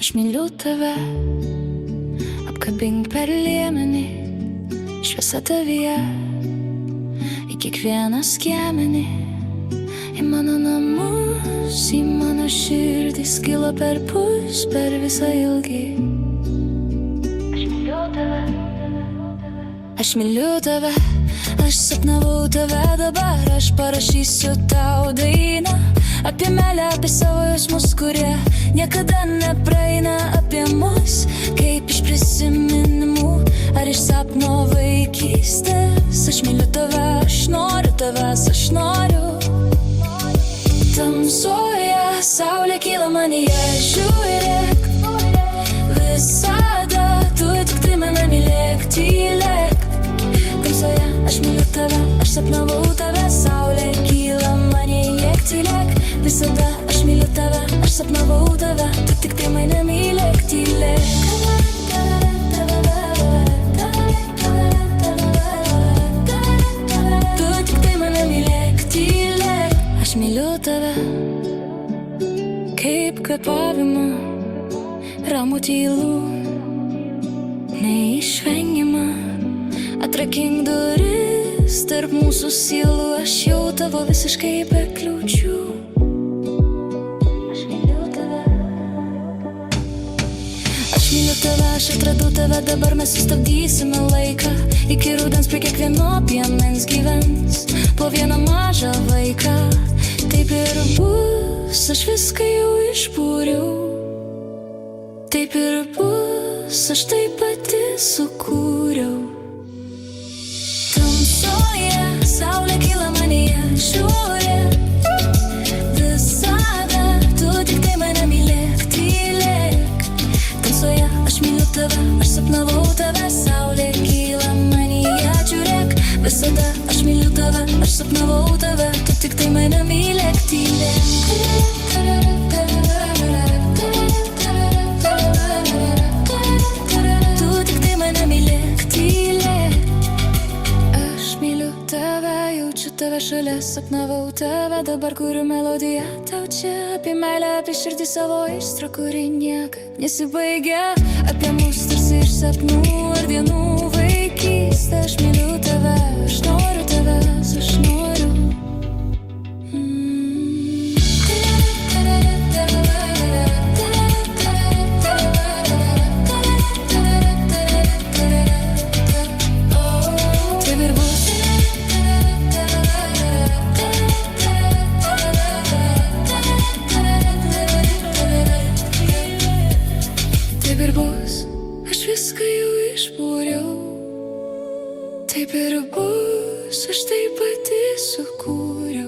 Aš myliu tave, apkabink per liemenį, šviesa tavyje, į kiekvieną skiemenį, į mano namus, į mano širdį skilo per pus, per visą ilgį. Aš myliu tave, aš myliu tave, aš sapnavau tave dabar, aš parašysiu tau dainą apie meilę, apie savo jausmus, kurie niekada nepraeina, apie mus, kaip iš prisiminimų ar iš sapno vaikystės. Aš myliu tave, aš noriu tavęs, aš noriu. Tamsoje saulė kyla manyje, žiūrėk, visada tu tik tai mane mylėk, tylėk. Tamsoje aš myliu tave, aš sapnavau tave, saulė kyla manyje, tylėk. Visada aš myliu tave, aš sapnavau tave, tu tik tai mane mylėk, tylėk. Tu tik tai mane mylėk, tylėk. Aš myliu tave, kaip kvėpavimą, ramų tylų, neišvengiamą. Atrakink duris tarp mūsų sielų, aš jau tavo visiškai be kliūčių. Myliu tave, aš atradau tave, dabar mes sustabdysime laiką. Iki rudens prie kiekvieno piemens gyvens po vieną mažą vaiką. Taip ir bus, aš viską jau išbūriau. Taip ir bus, aš tai pati sukūriau. Tamsoje saulė kyla manyje, žiūrėk, visada tu tik tai mane mylėk, tylėk. Tamsoje aš myliu tave, aš sapnavau tave, saulė kyla manyje, žiūrėk, visada aš myliu tave, aš sapnavau tave, tu tik tai mane mylėk, tylėk. Tu tik tai mane mylėk, tylėk. Aš myliu tave, jaučiu tave šalia, sapnavau tave, dabar kuriu melodiją tau čia, apie meilę, apie širdį savo aistrą, kuri niekad nesibaigia, apie mus tarsi iš sapnų ar dienų vaikystę. Aš myliu tave, aš noriu tavęs, aš noriu. Taip ir bus. Taip ir bus, aš viską jau išbūriau. Taip ir bus, aš tai pati sukūriau.